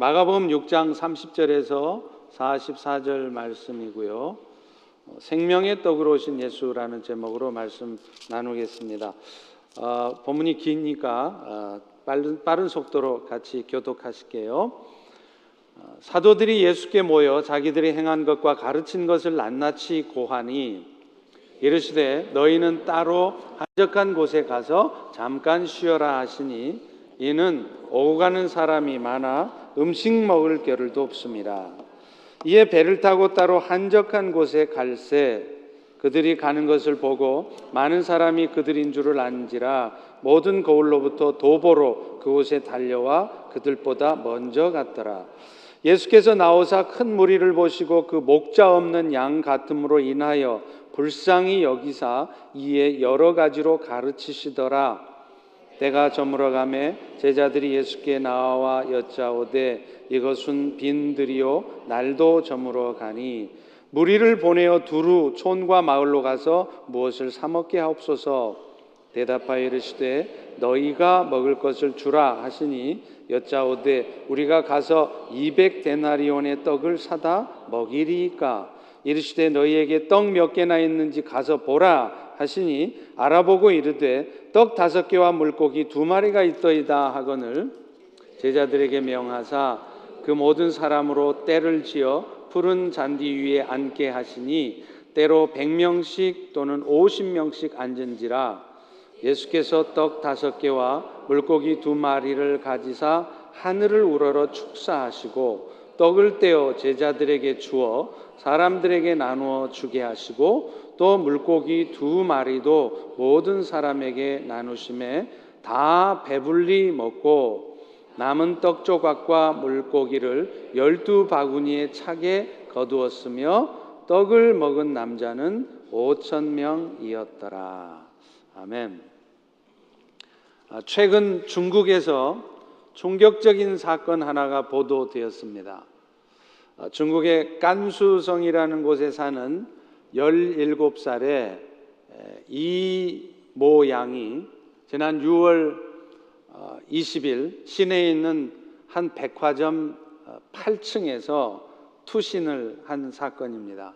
마가복음 6장 30절에서 44절 말씀이고요. 생명의 떡으로 오신 예수라는 제목으로 말씀 나누겠습니다. 본문이 기니까 빠른 속도로 같이 교독하실게요. 사도들이 예수께 모여 자기들이 행한 것과 가르친 것을 낱낱이 고하니 이르시되 너희는 따로 한적한 곳에 가서 잠깐 쉬어라 하시니 이는 오고 가는 사람이 많아 음식 먹을 겨를도 없습니다. 이에 배를 타고 따로 한적한 곳에 갈새 그들이 가는 것을 보고 많은 사람이 그들인 줄을 안지라 모든 거울로부터 도보로 그곳에 달려와 그들보다 먼저 갔더라. 예수께서 나오사 큰 무리를 보시고 그 목자 없는 양 같음으로 인하여 불쌍히 여기사 이에 여러 가지로 가르치시더라. 때가 저물어가매 제자들이 예수께 나와 여짜오되 이것은 빈들이요 날도 저물어가니 무리를 보내어 두루 촌과 마을로 가서 무엇을 사 먹게 하옵소서. 대답하여 이르시되 너희가 먹을 것을 주라 하시니 여짜오되 우리가 가서 200데나리온의 떡을 사다 먹이리이까. 이르시되 너희에게 떡 몇 개나 있는지 가서 보라 하시니 알아보고 이르되 떡 5개와 물고기 2마리가 있더이다 하거늘 제자들에게 명하사 그 모든 사람으로 떼를 지어 푸른 잔디 위에 앉게 하시니 때로 100명씩 또는 50명씩 앉은지라. 예수께서 떡 5개와 물고기 2마리를 가지사 하늘을 우러러 축사하시고 떡을 떼어 제자들에게 주어 사람들에게 나누어 주게 하시고 또 물고기 2마리도 모든 사람에게 나누심에 다 배불리 먹고 남은 떡 조각과 물고기를 12바구니에 차게 거두었으며 떡을 먹은 남자는 5,000명이었더라. 아멘. 최근 중국에서 충격적인 사건 하나가 보도되었습니다. 중국의 깐수성이라는 곳에 사는 17살의 이모 양이 지난 6월 20일 시내에 있는 한 백화점 8층에서 투신을 한 사건입니다.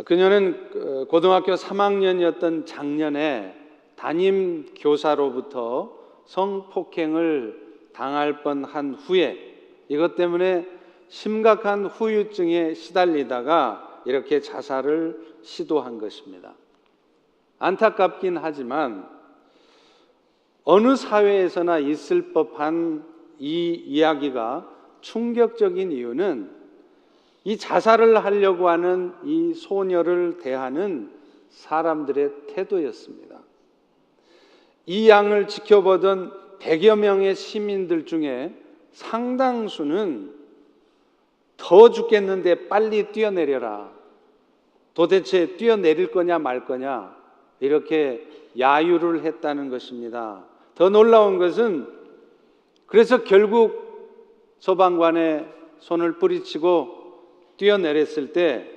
그녀는 고등학교 3학년이었던 작년에 담임 교사로부터 성폭행을 당할 뻔한 후에 이것 때문에 심각한 후유증에 시달리다가 이렇게 자살을 시도한 것입니다. 안타깝긴 하지만 어느 사회에서나 있을 법한 이 이야기가 충격적인 이유는 이 자살을 하려고 하는 이 소녀를 대하는 사람들의 태도였습니다. 이 양을 지켜보던 100여 명의 시민들 중에 상당수는 더워 죽겠는데 빨리 뛰어내려라. 도대체 뛰어내릴 거냐 말 거냐 이렇게 야유를 했다는 것입니다. 더 놀라운 것은 그래서 결국 소방관의 손을 뿌리치고 뛰어내렸을 때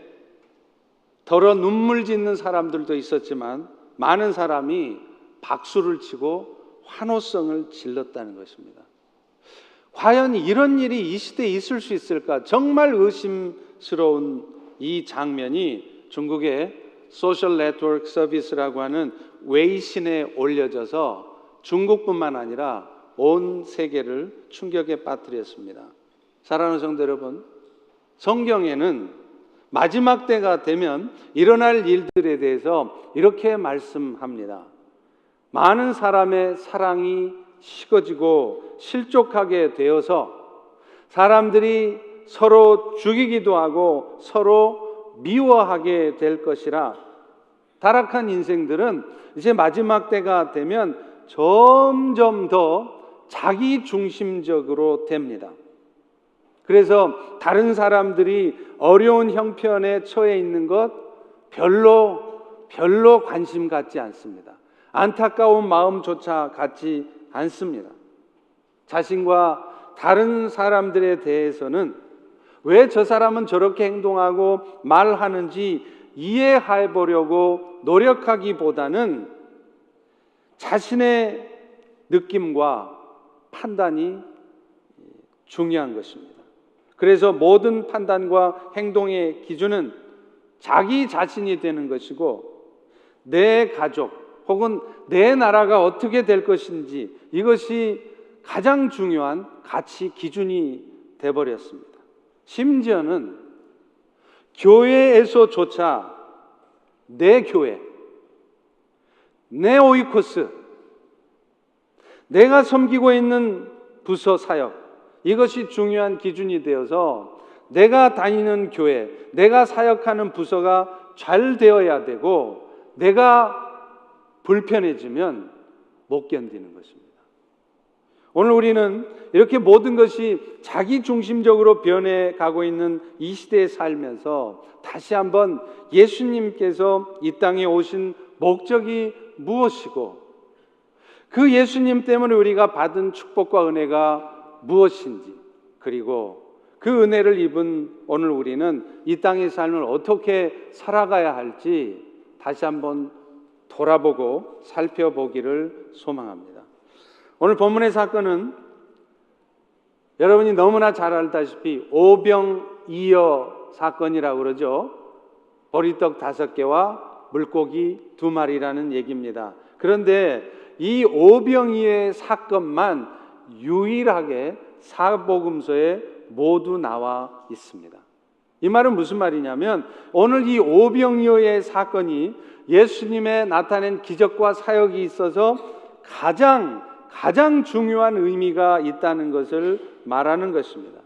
더러 눈물 짓는 사람들도 있었지만 많은 사람이 박수를 치고 환호성을 질렀다는 것입니다. 과연 이런 일이 이 시대에 있을 수 있을까? 정말 의심스러운 이 장면이 중국의 소셜 네트워크 서비스라고 하는 웨이신에 올려져서 중국뿐만 아니라 온 세계를 충격에 빠뜨렸습니다. 사랑하는 성도 여러분, 성경에는 마지막 때가 되면 일어날 일들에 대해서 이렇게 말씀합니다. 많은 사람의 사랑이 식어지고 실족하게 되어서 사람들이 서로 죽이기도 하고 서로 미워하게 될 것이라. 타락한 인생들은 이제 마지막 때가 되면 점점 더 자기 중심적으로 됩니다. 그래서 다른 사람들이 어려운 형편에 처해 있는 것 별로 관심 갖지 않습니다. 안타까운 마음조차 갖지 않습니다. 자신과 다른 사람들에 대해서는 왜 저 사람은 저렇게 행동하고 말하는지 이해해 보려고 노력하기보다는 자신의 느낌과 판단이 중요한 것입니다. 그래서 모든 판단과 행동의 기준은 자기 자신이 되는 것이고, 내 가족 혹은 내 나라가 어떻게 될 것인지, 이것이 가장 중요한 가치 기준이 되어버렸습니다. 심지어는 교회에서조차 내 교회, 내 오이코스, 내가 섬기고 있는 부서 사역, 이것이 중요한 기준이 되어서 내가 다니는 교회, 내가 사역하는 부서가 잘 되어야 되고, 내가 불편해지면 못 견디는 것입니다. 오늘 우리는 이렇게 모든 것이 자기 중심적으로 변해가고 있는 이 시대에 살면서 다시 한번 예수님께서 이 땅에 오신 목적이 무엇이고, 그 예수님 때문에 우리가 받은 축복과 은혜가 무엇인지, 그리고 그 은혜를 입은 오늘 우리는 이 땅의 삶을 어떻게 살아가야 할지 다시 한번 돌아보고 살펴보기를 소망합니다. 오늘 본문의 사건은 여러분이 너무나 잘 알다시피 오병이어 사건이라고 그러죠. 보리떡 5개와 물고기 2마리라는 얘기입니다. 그런데 이 오병이어의 사건만 유일하게 사복음서에 모두 나와 있습니다. 이 말은 무슨 말이냐면, 오늘 이 오병이어의 사건이 예수님의 나타낸 기적과 사역이 있어서 가장 중요한 의미가 있다는 것을 말하는 것입니다.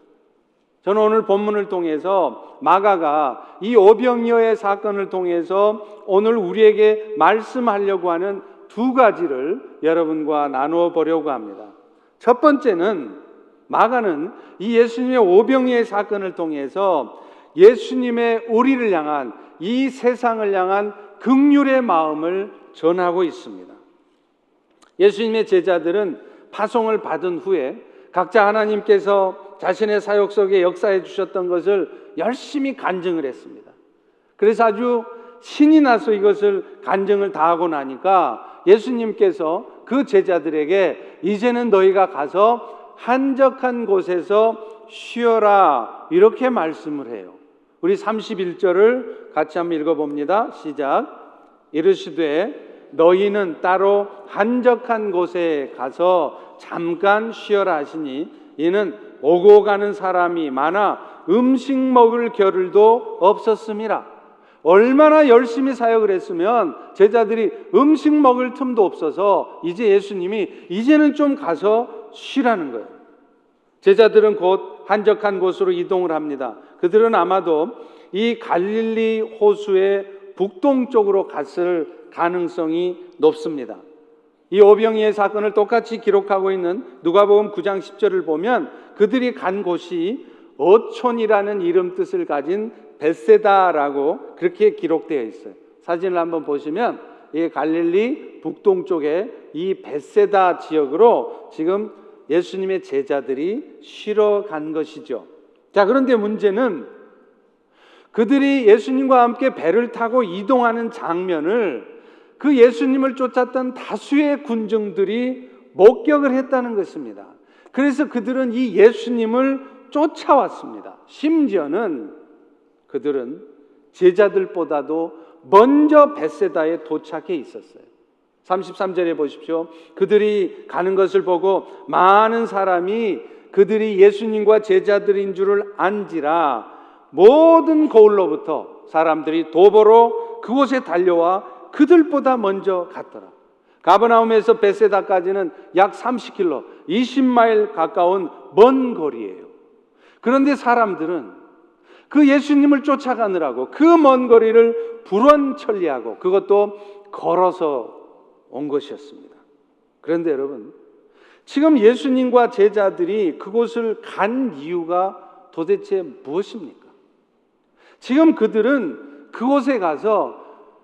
저는 오늘 본문을 통해서 마가가 이 오병이어의 사건을 통해서 오늘 우리에게 말씀하려고 하는 2가지를 여러분과 나누어 보려고 합니다. 첫 번째는, 마가는 이 예수님의 오병이어의 사건을 통해서 예수님의 우리를 향한, 이 세상을 향한 긍휼의 마음을 전하고 있습니다. 예수님의 제자들은 파송을 받은 후에 각자 하나님께서 자신의 사역 속에 역사해 주셨던 것을 열심히 간증을 했습니다. 그래서 아주 신이 나서 이것을 간증을 다 하고 나니까 예수님께서 그 제자들에게 이제는 너희가 가서 한적한 곳에서 쉬어라, 이렇게 말씀을 해요. 우리 31절을 같이 한번 읽어봅니다. 시작. 이르시되 너희는 따로 한적한 곳에 가서 잠깐 쉬어라 하시니, 이는 오고 가는 사람이 많아 음식 먹을 겨를도 없었음이라. 얼마나 열심히 사역을 했으면 제자들이 음식 먹을 틈도 없어서 이제 예수님이 이제는 좀 가서 쉬라는 거예요. 제자들은 곧 한적한 곳으로 이동을 합니다. 그들은 아마도 이 갈릴리 호수의 북동쪽으로 갔을 가능성이 높습니다. 이 오병이어의 사건을 똑같이 기록하고 있는 누가복음 9장 10절을 보면 그들이 간 곳이 어촌이라는 이름 뜻을 가진 벳세다라고 그렇게 기록되어 있어요. 사진을 한번 보시면 이 갈릴리 북동쪽에 이 벳세다 지역으로 지금 예수님의 제자들이 쉬러 간 것이죠. 자, 그런데 문제는 그들이 예수님과 함께 배를 타고 이동하는 장면을 그 예수님을 쫓았던 다수의 군중들이 목격을 했다는 것입니다. 그래서 그들은 이 예수님을 쫓아왔습니다. 심지어는 그들은 제자들보다도 먼저 벳세다에 도착해 있었어요. 33절에 보십시오. 그들이 가는 것을 보고 많은 사람이 그들이 예수님과 제자들인 줄을 안지라 모든 고을로부터 사람들이 도보로 그곳에 달려와 그들보다 먼저 갔더라. 가버나움에서 벳세다까지는 약 30km, 20마일 가까운 먼 거리예요. 그런데 사람들은 그 예수님을 쫓아가느라고 그 먼 거리를 불원천리하고 그것도 걸어서 온 것이었습니다. 그런데 여러분, 지금 예수님과 제자들이 그곳을 간 이유가 도대체 무엇입니까? 지금 그들은 그곳에 가서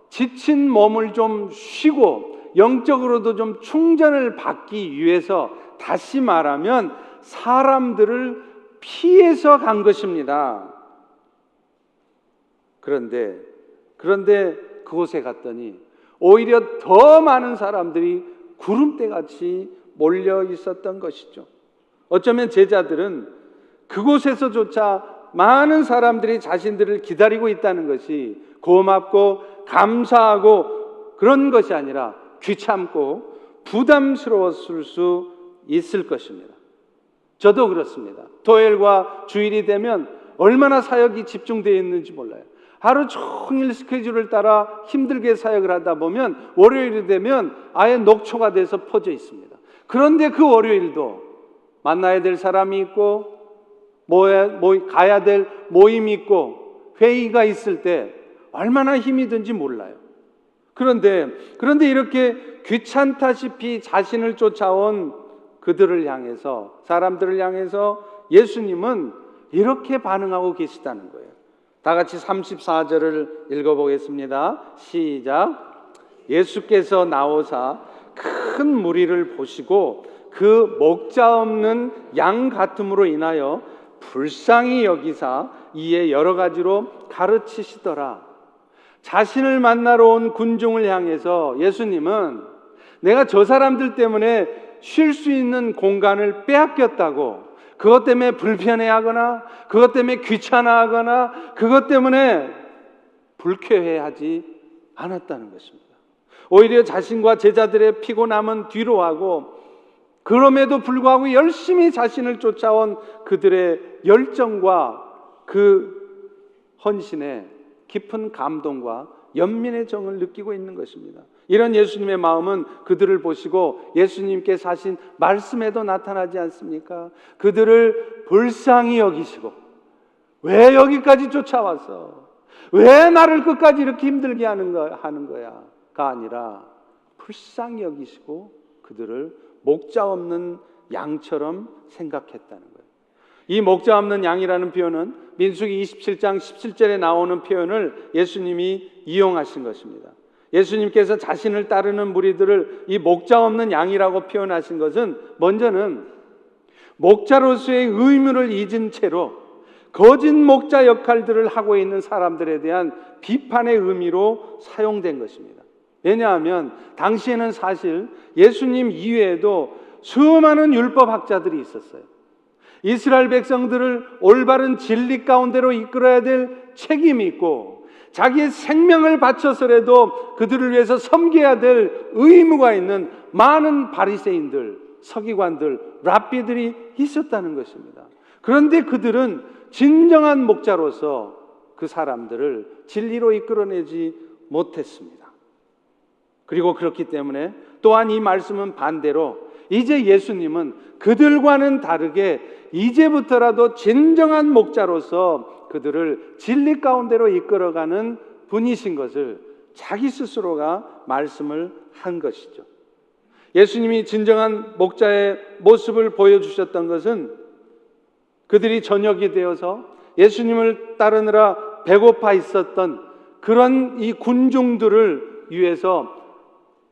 지친 몸을 좀 쉬고 영적으로도 좀 충전을 받기 위해서, 다시 말하면 사람들을 피해서 간 것입니다. 그런데 그곳에 갔더니 오히려 더 많은 사람들이 구름대같이 몰려 있었던 것이죠. 어쩌면 제자들은 그곳에서조차 많은 사람들이 자신들을 기다리고 있다는 것이 고맙고 감사하고 그런 것이 아니라 귀찮고 부담스러웠을 수 있을 것입니다. 저도 그렇습니다. 토요일과 주일이 되면 얼마나 사역이 집중되어 있는지 몰라요. 하루 종일 스케줄을 따라 힘들게 사역을 하다 보면 월요일이 되면 아예 녹초가 돼서 퍼져 있습니다. 그런데 그 월요일도 만나야 될 사람이 있고 가야 될 모임이 있고 회의가 있을 때 얼마나 힘이 든지 몰라요. 그런데 이렇게 귀찮다시피 자신을 쫓아온 그들을 향해서, 사람들을 향해서 예수님은 이렇게 반응하고 계시다는 거예요. 다 같이 34절을 읽어보겠습니다. 시작. 예수께서 나오사 큰 무리를 보시고 그 목자 없는 양 같음으로 인하여 불쌍히 여기사 이에 여러 가지로 가르치시더라. 자신을 만나러 온 군중을 향해서 예수님은 내가 저 사람들 때문에 쉴 수 있는 공간을 빼앗겼다고, 그것 때문에 불편해하거나 그것 때문에 귀찮아하거나 그것 때문에 불쾌해하지 않았다는 것입니다. 오히려 자신과 제자들의 피곤함은 뒤로하고 그럼에도 불구하고 열심히 자신을 쫓아온 그들의 열정과 그 헌신에 깊은 감동과 연민의 정을 느끼고 있는 것입니다. 이런 예수님의 마음은 그들을 보시고 예수님께서 하신 말씀에도 나타나지 않습니까? 그들을 불쌍히 여기시고, 왜 여기까지 쫓아와서 왜 나를 끝까지 이렇게 힘들게 하는 거야가 아니라 불쌍히 여기시고 그들을 목자 없는 양처럼 생각했다는 거예요. 이 목자 없는 양이라는 표현은 민수기 27장 17절에 나오는 표현을 예수님이 이용하신 것입니다. 예수님께서 자신을 따르는 무리들을 이 목자 없는 양이라고 표현하신 것은 먼저는 목자로서의 의무를 잊은 채로 거짓 목자 역할들을 하고 있는 사람들에 대한 비판의 의미로 사용된 것입니다. 왜냐하면 당시에는 사실 예수님 이외에도 수많은 율법학자들이 있었어요. 이스라엘 백성들을 올바른 진리 가운데로 이끌어야 될 책임이 있고 자기의 생명을 바쳐서라도 그들을 위해서 섬겨야 될 의무가 있는 많은 바리새인들, 서기관들, 랍비들이 있었다는 것입니다. 그런데 그들은 진정한 목자로서 그 사람들을 진리로 이끌어내지 못했습니다. 그리고 그렇기 때문에 또한 이 말씀은 반대로 이제 예수님은 그들과는 다르게 이제부터라도 진정한 목자로서 그들을 진리 가운데로 이끌어가는 분이신 것을 자기 스스로가 말씀을 한 것이죠. 예수님이 진정한 목자의 모습을 보여주셨던 것은 그들이 저녁이 되어서 예수님을 따르느라 배고파 있었던 그런 이 군중들을 위해서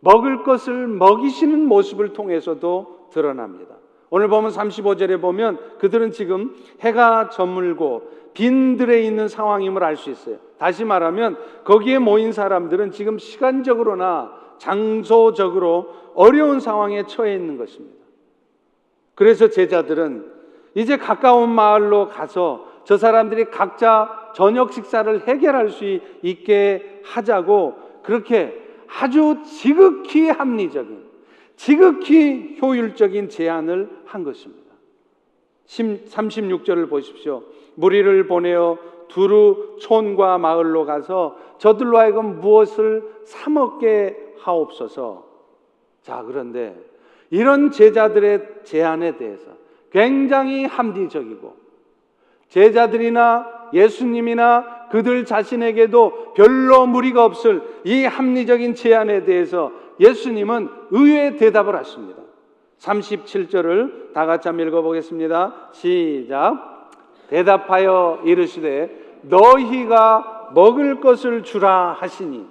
먹을 것을 먹이시는 모습을 통해서도 드러납니다. 오늘 보면 35절에 보면 그들은 지금 해가 저물고 빈들에 있는 상황임을 알 수 있어요. 다시 말하면 거기에 모인 사람들은 지금 시간적으로나 장소적으로 어려운 상황에 처해 있는 것입니다. 그래서 제자들은 이제 가까운 마을로 가서 저 사람들이 각자 저녁 식사를 해결할 수 있게 하자고 그렇게 아주 지극히 합리적인, 지극히 효율적인 제안을 한 것입니다. 36절을 보십시오. 무리를 보내어 두루 촌과 마을로 가서 저들로 하여금 무엇을 사 먹게 하옵소서. 자, 그런데 이런 제자들의 제안에 대해서 굉장히 합리적이고 제자들이나 예수님이나 그들 자신에게도 별로 무리가 없을 이 합리적인 제안에 대해서 예수님은 의외의 대답을 하십니다. 37절을 다 같이 한번 읽어보겠습니다. 시작. 대답하여 이르시되 너희가 먹을 것을 주라 하시니.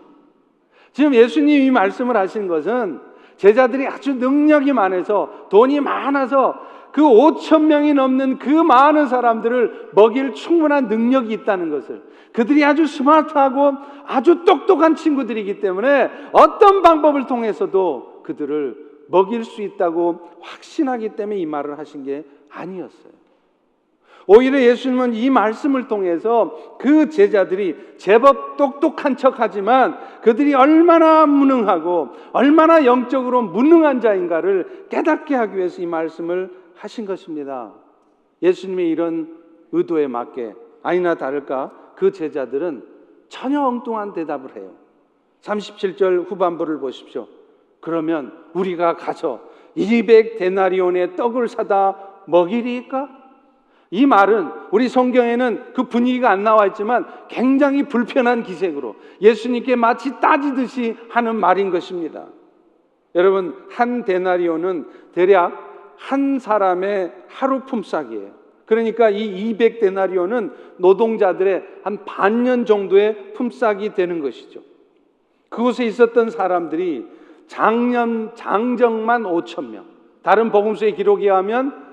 지금 예수님이 말씀을 하신 것은 제자들이 아주 능력이 많아서 돈이 많아서 그 5,000명이 넘는 그 많은 사람들을 먹일 충분한 능력이 있다는 것을, 그들이 아주 스마트하고 아주 똑똑한 친구들이기 때문에 어떤 방법을 통해서도 그들을 먹일 수 있다고 확신하기 때문에 이 말을 하신 게 아니었어요. 오히려 예수님은 이 말씀을 통해서 그 제자들이 제법 똑똑한 척하지만 그들이 얼마나 무능하고 얼마나 영적으로 무능한 자인가를 깨닫게 하기 위해서 이 말씀을 하신 것입니다. 예수님의 이런 의도에 맞게 아니나 다를까 그 제자들은 전혀 엉뚱한 대답을 해요. 37절 후반부를 보십시오. 그러면 우리가 가서 200데나리온의 떡을 사다 먹이리까? 이 말은 우리 성경에는 그 분위기가 안 나와 있지만 굉장히 불편한 기색으로 예수님께 마치 따지듯이 하는 말인 것입니다. 여러분, 한 데나리온은 대략 한 사람의 하루 품삯이에요. 그러니까 이 200데나리온은 노동자들의 한 반년 정도의 품삯이 되는 것이죠. 그곳에 있었던 사람들이 장정만 5,000명, 다른 복음서의 기록에 의하면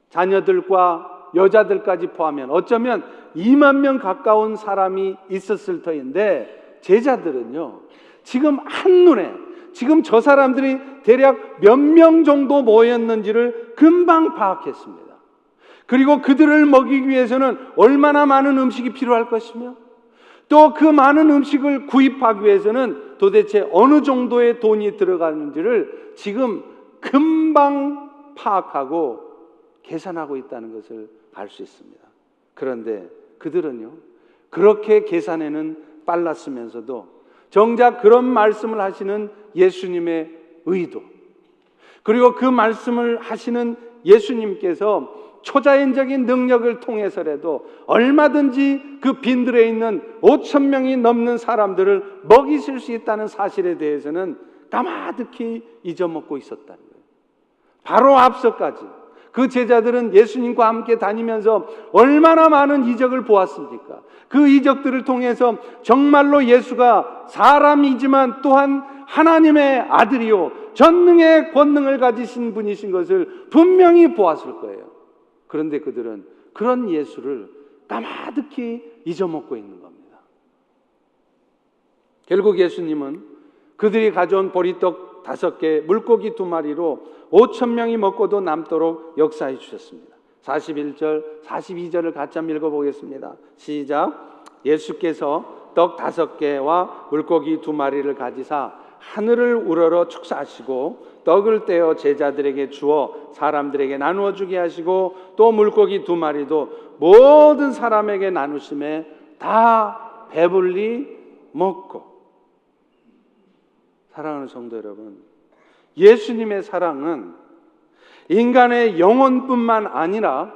자녀들과 여자들까지 포함하면 어쩌면 2만 명 가까운 사람이 있었을 터인데 제자들은요, 지금 한눈에 지금 저 사람들이 대략 몇 명 정도 모였는지를 금방 파악했습니다. 그리고 그들을 먹이기 위해서는 얼마나 많은 음식이 필요할 것이며 또 그 많은 음식을 구입하기 위해서는 도대체 어느 정도의 돈이 들어가는지를 지금 금방 파악하고 계산하고 있다는 것을 알 수 있습니다. 그런데 그들은요, 그렇게 계산에는 빨랐으면서도 정작 그런 말씀을 하시는 예수님의 의도, 그리고 그 말씀을 하시는 예수님께서 초자연적인 능력을 통해서라도 얼마든지 그 빈들에 있는 5,000명이 넘는 사람들을 먹이실 수 있다는 사실에 대해서는 까마득히 잊어먹고 있었다는 거예요. 바로 앞서까지 그 제자들은 예수님과 함께 다니면서 얼마나 많은 이적을 보았습니까? 그 이적들을 통해서 정말로 예수가 사람이지만 또한 하나님의 아들이요 전능의 권능을 가지신 분이신 것을 분명히 보았을 거예요. 그런데 그들은 그런 예수를 까마득히 잊어먹고 있는 겁니다. 결국 예수님은 그들이 가져온 보리떡 5개, 물고기 2마리로 5,000명이 먹고도 남도록 역사해 주셨습니다. 41절, 42절을 같이 한번 읽어보겠습니다. 시작. 예수께서 떡 5개와 물고기 2마리를 가지사 하늘을 우러러 축사하시고 떡을 떼어 제자들에게 주어 사람들에게 나누어 주게 하시고 또 물고기 2마리도 모든 사람에게 나누심에 다 배불리 먹고. 사랑하는 성도 여러분, 예수님의 사랑은 인간의 영혼뿐만 아니라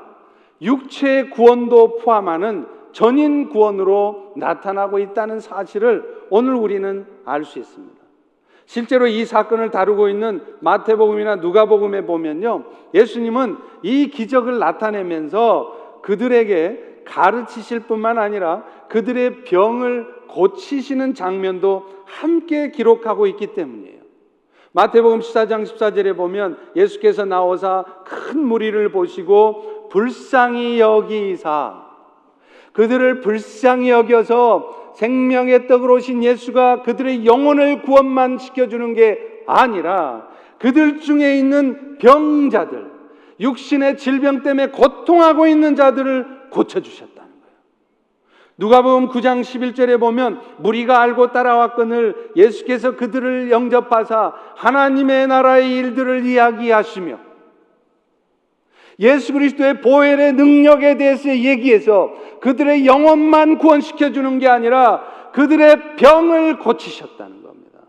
육체의 구원도 포함하는 전인 구원으로 나타나고 있다는 사실을 오늘 우리는 알 수 있습니다. 실제로 이 사건을 다루고 있는 마태복음이나 누가복음에 보면요, 예수님은 이 기적을 나타내면서 그들에게 가르치실 뿐만 아니라 그들의 병을 고치시는 장면도 함께 기록하고 있기 때문이에요. 마태복음 14장 14절에 보면 예수께서 나오사 큰 무리를 보시고 불쌍히 여기사, 그들을 불쌍히 여겨서 생명의 떡으로 오신 예수가 그들의 영혼을 구원만 시켜주는 게 아니라 그들 중에 있는 병자들, 육신의 질병 때문에 고통하고 있는 자들을 고쳐주셨다는 거예요. 누가복음 9장 11절에 보면 무리가 알고 따라왔거늘 예수께서 그들을 영접하사 하나님의 나라의 일들을 이야기하시며 예수 그리스도의 보혈의 능력에 대해서 얘기해서 그들의 영혼만 구원시켜주는 게 아니라 그들의 병을 고치셨다는 겁니다.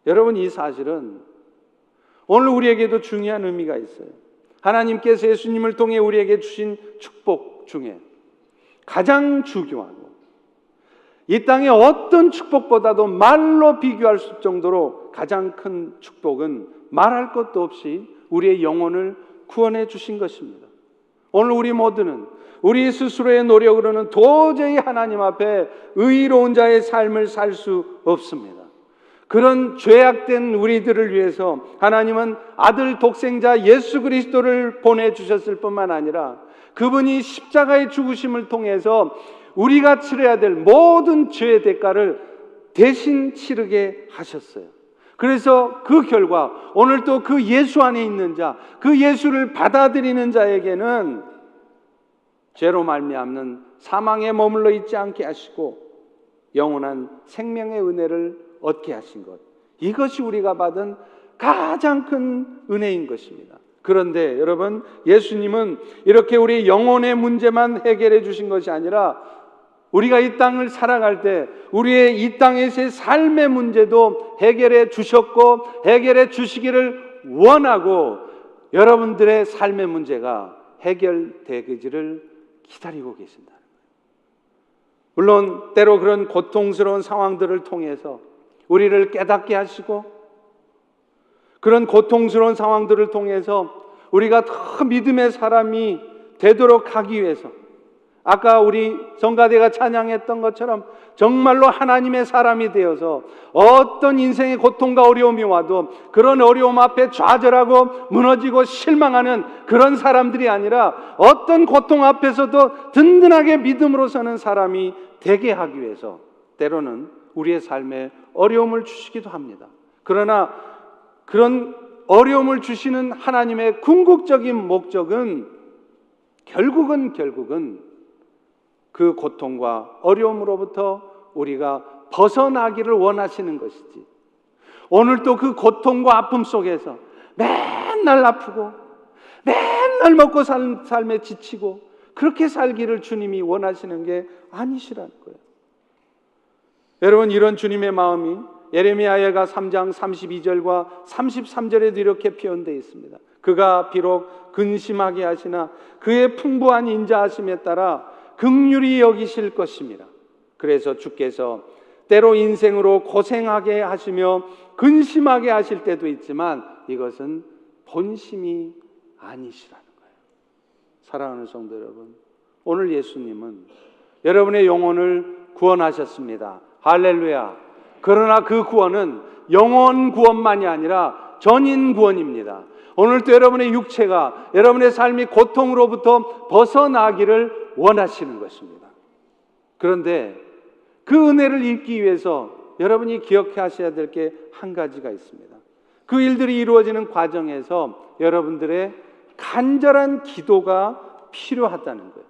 여러분, 이 사실은 오늘 우리에게도 중요한 의미가 있어요. 하나님께서 예수님을 통해 우리에게 주신 축복 중에 가장 중요하고 이 땅의 어떤 축복보다도 말로 비교할 수 정도로 가장 큰 축복은 말할 것도 없이 우리의 영혼을 구원해 주신 것입니다. 오늘 우리 모두는 우리 스스로의 노력으로는 도저히 하나님 앞에 의로운 자의 삶을 살 수 없습니다. 그런 죄악된 우리들을 위해서 하나님은 아들 독생자 예수 그리스도를 보내주셨을 뿐만 아니라 그분이 십자가의 죽으심을 통해서 우리가 치러야 될 모든 죄의 대가를 대신 치르게 하셨어요. 그래서 그 결과 오늘 또 그 예수 안에 있는 자, 그 예수를 받아들이는 자에게는 죄로 말미암는 사망에 머물러 있지 않게 하시고 영원한 생명의 은혜를 얻게 하신 것, 이것이 우리가 받은 가장 큰 은혜인 것입니다. 그런데 여러분, 예수님은 이렇게 우리 영혼의 문제만 해결해 주신 것이 아니라 우리가 이 땅을 살아갈 때 우리의 이 땅에서의 삶의 문제도 해결해 주셨고 해결해 주시기를 원하고 여러분들의 삶의 문제가 해결되기를 기다리고 계신다는 거예요. 물론 때로 그런 고통스러운 상황들을 통해서 우리를 깨닫게 하시고 그런 고통스러운 상황들을 통해서 우리가 더 믿음의 사람이 되도록 하기 위해서 아까 우리 성가대가 찬양했던 것처럼 정말로 하나님의 사람이 되어서 어떤 인생의 고통과 어려움이 와도 그런 어려움 앞에 좌절하고 무너지고 실망하는 그런 사람들이 아니라 어떤 고통 앞에서도 든든하게 믿음으로 서는 사람이 되게 하기 위해서 때로는 우리의 삶에 어려움을 주시기도 합니다. 그러나 그런 어려움을 주시는 하나님의 궁극적인 목적은 결국은 그 고통과 어려움으로부터 우리가 벗어나기를 원하시는 것이지, 오늘도 그 고통과 아픔 속에서 맨날 아프고 맨날 먹고 삶에 지치고 그렇게 살기를 주님이 원하시는 게 아니시라는 거예요. 여러분, 이런 주님의 마음이 예레미야가 3장 32절과 33절에도 이렇게 표현되어 있습니다. 그가 비록 근심하게 하시나 그의 풍부한 인자하심에 따라 긍휼히 여기실 것입니다. 그래서 주께서 때로 인생으로 고생하게 하시며 근심하게 하실 때도 있지만 이것은 본심이 아니시라는 거예요. 사랑하는 성도 여러분, 오늘 예수님은 여러분의 영혼을 구원하셨습니다. 할렐루야. 그러나 그 구원은 영혼 구원만이 아니라 전인 구원입니다. 오늘도 여러분의 육체가 여러분의 삶이 고통으로부터 벗어나기를 원하시는 것입니다. 그런데 그 은혜를 입기 위해서 여러분이 기억하셔야 될 게 한 가지가 있습니다. 그 일들이 이루어지는 과정에서 여러분들의 간절한 기도가 필요하다는 거예요.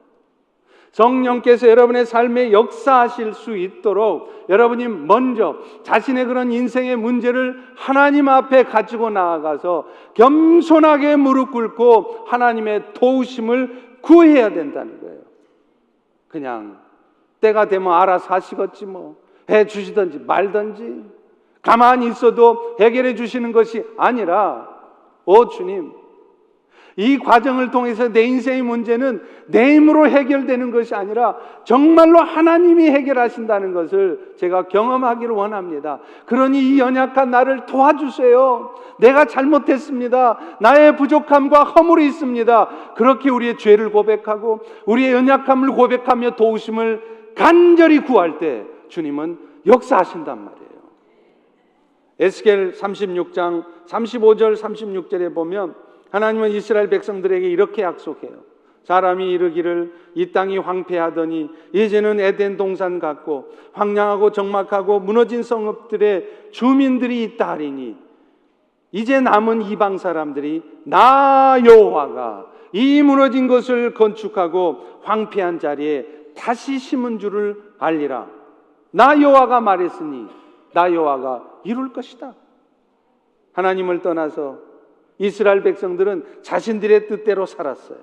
성령께서 여러분의 삶에 역사하실 수 있도록 여러분이 먼저 자신의 그런 인생의 문제를 하나님 앞에 가지고 나아가서 겸손하게 무릎 꿇고 하나님의 도우심을 구해야 된다는 거예요. 그냥 때가 되면 알아서 하시겠지 뭐 해주시든지 말든지 가만히 있어도 해결해 주시는 것이 아니라, 주님, 이 과정을 통해서 내 인생의 문제는 내 힘으로 해결되는 것이 아니라 정말로 하나님이 해결하신다는 것을 제가 경험하기를 원합니다. 그러니 이 연약한 나를 도와주세요. 내가 잘못했습니다. 나의 부족함과 허물이 있습니다. 그렇게 우리의 죄를 고백하고 우리의 연약함을 고백하며 도우심을 간절히 구할 때 주님은 역사하신단 말이에요. 에스겔 36장 35절 36절에 보면 하나님은 이스라엘 백성들에게 이렇게 약속해요. 사람이 이르기를 이 땅이 황폐하더니 이제는 에덴 동산 같고 황량하고 적막하고 무너진 성읍들의 주민들이 있다 하리니 이제 남은 이방 사람들이 나 여호와가 이 무너진 것을 건축하고 황폐한 자리에 다시 심은 줄을 알리라. 나 여호와가 말했으니 나 여호와가 이룰 것이다. 하나님을 떠나서 이스라엘 백성들은 자신들의 뜻대로 살았어요.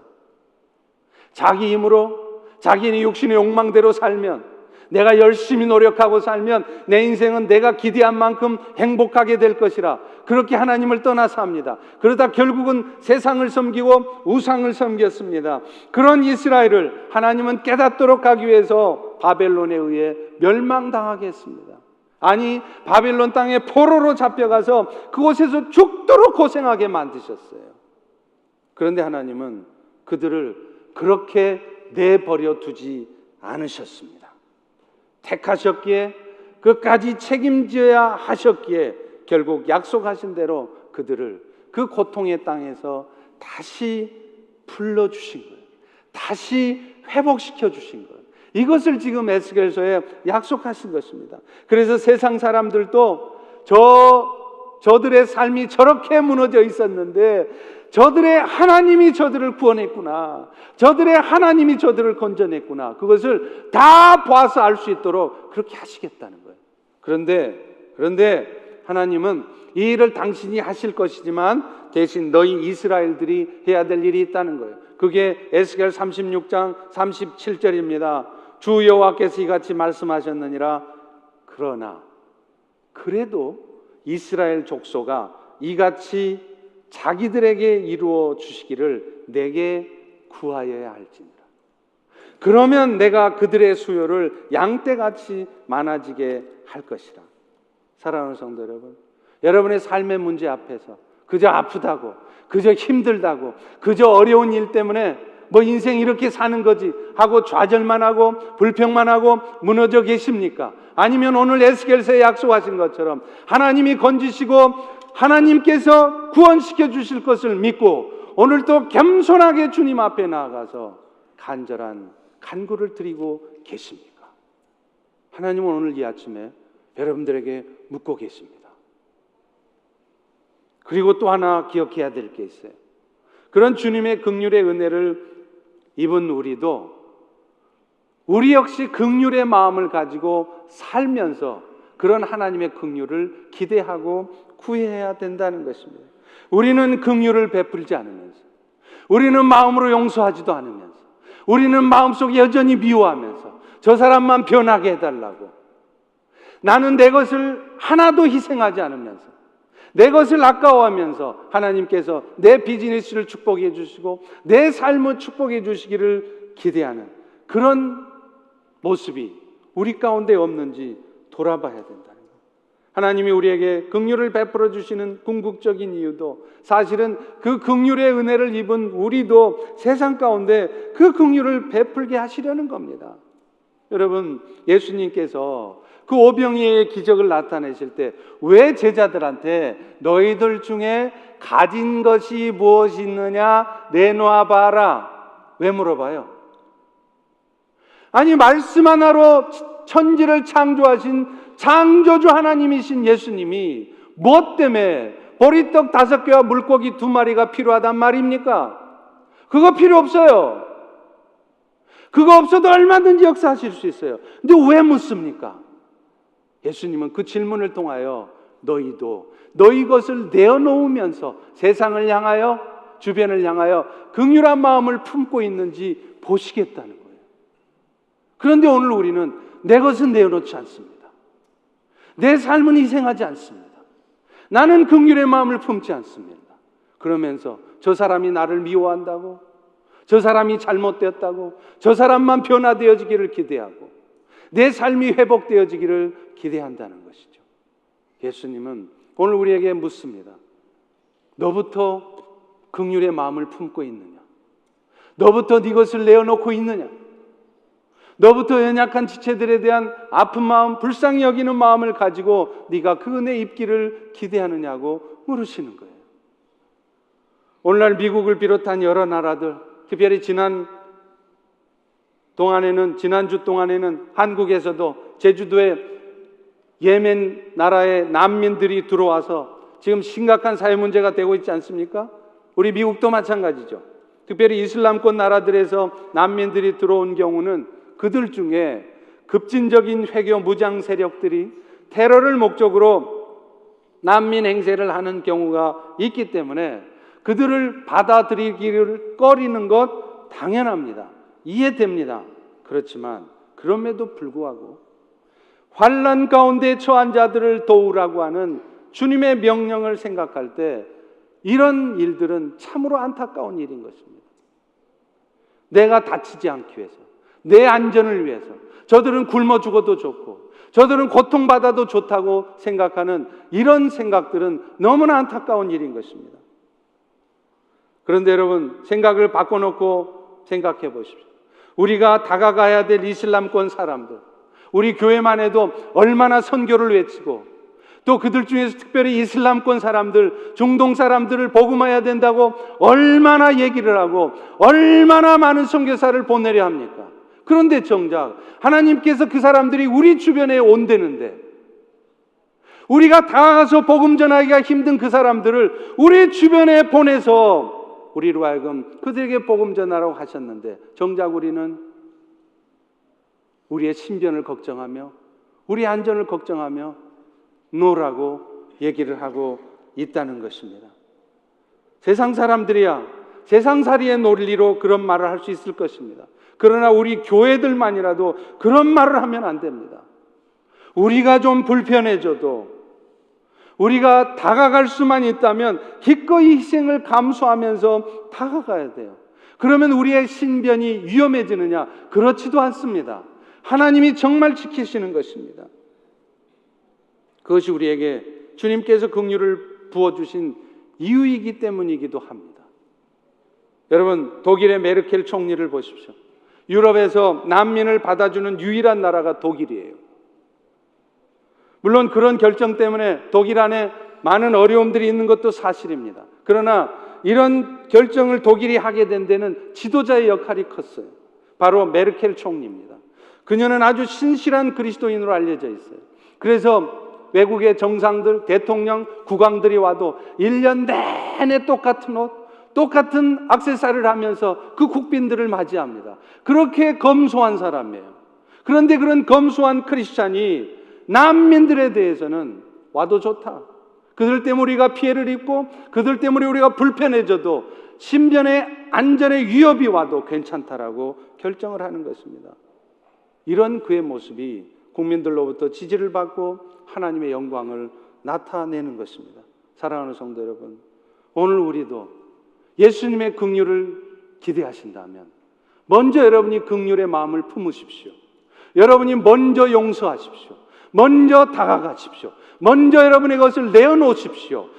자기 힘으로 자기의 육신의 욕망대로 살면, 내가 열심히 노력하고 살면 내 인생은 내가 기대한 만큼 행복하게 될 것이라 그렇게 하나님을 떠나서 합니다. 그러다 결국은 세상을 섬기고 우상을 섬겼습니다. 그런 이스라엘을 하나님은 깨닫도록 하기 위해서 바벨론에 의해 멸망당하게 했습니다. 아니, 바벨론 땅에 포로로 잡혀가서 그곳에서 죽도록 고생하게 만드셨어요. 그런데 하나님은 그들을 그렇게 내버려 두지 않으셨습니다. 택하셨기에 끝까지 책임져야 하셨기에 결국 약속하신 대로 그들을 그 고통의 땅에서 다시 불러주신 거예요. 다시 회복시켜 주신 거예요. 이것을 지금 에스겔서에 약속하신 것입니다. 그래서 세상 사람들도 저 저들의 삶이 저렇게 무너져 있었는데 저들의 하나님이 저들을 구원했구나, 저들의 하나님이 저들을 건져냈구나, 그것을 다 봐서 알 수 있도록 그렇게 하시겠다는 거예요. 그런데 하나님은 이 일을 당신이 하실 것이지만 대신 너희 이스라엘들이 해야 될 일이 있다는 거예요. 그게 에스겔 36장 37절입니다. 주 여호와께서 이같이 말씀하셨느니라. 그러나 그래도 이스라엘 족속아 이같이 자기들에게 이루어 주시기를 내게 구하여야 할지니라. 그러면 내가 그들의 수요를 양떼같이 많아지게 할 것이라. 사랑하는 성도 여러분, 여러분의 삶의 문제 앞에서 그저 아프다고, 그저 힘들다고, 그저 어려운 일 때문에 뭐 인생 이렇게 사는 거지 하고 좌절만 하고 불평만 하고 무너져 계십니까? 아니면 오늘 에스겔서에 약속하신 것처럼 하나님이 건지시고 하나님께서 구원시켜 주실 것을 믿고 오늘도 겸손하게 주님 앞에 나아가서 간절한 간구를 드리고 계십니까? 하나님은 오늘 이 아침에 여러분들에게 묻고 계십니다. 그리고 또 하나 기억해야 될 게 있어요. 그런 주님의 긍휼의 은혜를 입은 우리 역시 긍휼의 마음을 가지고 살면서 그런 하나님의 긍휼을 기대하고 구해야 된다는 것입니다. 우리는 긍휼을 베풀지 않으면서, 우리는 마음으로 용서하지도 않으면서, 우리는 마음속에 여전히 미워하면서 저 사람만 변하게 해달라고, 나는 내 것을 하나도 희생하지 않으면서 내 것을 아까워하면서 하나님께서 내 비즈니스를 축복해 주시고 내 삶을 축복해 주시기를 기대하는 그런 모습이 우리 가운데 없는지 돌아봐야 된다는 거예요. 하나님이 우리에게 긍휼을 베풀어 주시는 궁극적인 이유도 사실은 그 긍휼의 은혜를 입은 우리도 세상 가운데 그 긍휼을 베풀게 하시려는 겁니다. 여러분, 예수님께서 그 오병이의 기적을 나타내실 때 왜 제자들한테 너희들 중에 가진 것이 무엇이 있느냐 내놓아 봐라 왜 물어봐요? 아니, 말씀 하나로 천지를 창조하신 창조주 하나님이신 예수님이 무엇 때문에 보리떡 5개와 물고기 2마리가 필요하단 말입니까? 그거 필요 없어요. 그거 없어도 얼마든지 역사하실 수 있어요. 근데 왜 묻습니까? 예수님은 그 질문을 통하여 너희도 너희 것을 내어놓으면서 세상을 향하여 주변을 향하여 긍휼한 마음을 품고 있는지 보시겠다는 거예요. 그런데 오늘 우리는 내 것은 내어놓지 않습니다. 내 삶은 희생하지 않습니다. 나는 긍휼의 마음을 품지 않습니다. 그러면서 저 사람이 나를 미워한다고, 저 사람이 잘못되었다고, 저 사람만 변화되어지기를 기대하고 내 삶이 회복되어지기를 기대한다는 것이죠. 예수님은 오늘 우리에게 묻습니다. 너부터 긍휼의 마음을 품고 있느냐? 너부터 네 것을 내어놓고 있느냐? 너부터 연약한 지체들에 대한 아픈 마음, 불쌍히 여기는 마음을 가지고 네가 그 은혜 입기를 기대하느냐고 물으시는 거예요. 오늘날 미국을 비롯한 여러 나라들, 특별히 지난주 동안에는 한국에서도 제주도에 예멘 나라의 난민들이 들어와서 지금 심각한 사회 문제가 되고 있지 않습니까? 우리 미국도 마찬가지죠. 특별히 이슬람권 나라들에서 난민들이 들어온 경우는 그들 중에 급진적인 회교 무장 세력들이 테러를 목적으로 난민 행세를 하는 경우가 있기 때문에 그들을 받아들이기를 꺼리는 것 당연합니다. 이해됩니다. 그렇지만 그럼에도 불구하고 환난 가운데 처한 자들을 도우라고 하는 주님의 명령을 생각할 때 이런 일들은 참으로 안타까운 일인 것입니다. 내가 다치지 않기 위해서, 내 안전을 위해서 저들은 굶어 죽어도 좋고 저들은 고통받아도 좋다고 생각하는 이런 생각들은 너무나 안타까운 일인 것입니다. 그런데 여러분, 생각을 바꿔놓고 생각해 보십시오. 우리가 다가가야 될 이슬람권 사람들, 우리 교회만 해도 얼마나 선교를 외치고 또 그들 중에서 특별히 이슬람권 사람들, 중동 사람들을 복음화해야 된다고 얼마나 얘기를 하고 얼마나 많은 선교사를 보내려 합니까? 그런데 정작 하나님께서 그 사람들이 우리 주변에 온다는데 우리가 다가가서 복음 전하기가 힘든 그 사람들을 우리 주변에 보내서 우리로 하여금 그들에게 복음 전하라고 하셨는데, 정작 우리는 우리의 신변을 걱정하며 우리의 안전을 걱정하며 노라고 얘기를 하고 있다는 것입니다. 세상 사람들이야 세상살이의 논리로 그런 말을 할 수 있을 것입니다. 그러나 우리 교회들만이라도 그런 말을 하면 안 됩니다. 우리가 좀 불편해져도, 우리가 다가갈 수만 있다면 기꺼이 희생을 감수하면서 다가가야 돼요. 그러면 우리의 신변이 위험해지느냐? 그렇지도 않습니다. 하나님이 정말 지키시는 것입니다. 그것이 우리에게 주님께서 긍휼을 부어주신 이유이기 때문이기도 합니다. 여러분, 독일의 메르켈 총리를 보십시오. 유럽에서 난민을 받아주는 유일한 나라가 독일이에요. 물론 그런 결정 때문에 독일 안에 많은 어려움들이 있는 것도 사실입니다. 그러나 이런 결정을 독일이 하게 된 데는 지도자의 역할이 컸어요. 바로 메르켈 총리입니다. 그녀는 아주 신실한 그리스도인으로 알려져 있어요. 그래서 외국의 정상들, 대통령, 국왕들이 와도 1년 내내 똑같은 옷, 똑같은 액세서리를 하면서 그 국빈들을 맞이합니다. 그렇게 검소한 사람이에요. 그런데 그런 검소한 크리스찬이 난민들에 대해서는 와도 좋다, 그들 때문에 우리가 피해를 입고 그들 때문에 우리가 불편해져도 신변의 안전의 위협이 와도 괜찮다라고 결정을 하는 것입니다. 이런 그의 모습이 국민들로부터 지지를 받고 하나님의 영광을 나타내는 것입니다. 사랑하는 성도 여러분, 오늘 우리도 예수님의 긍휼을 기대하신다면 먼저 여러분이 긍휼의 마음을 품으십시오. 여러분이 먼저 용서하십시오. 먼저 다가가십시오. 먼저 여러분의 것을 내어놓으십시오.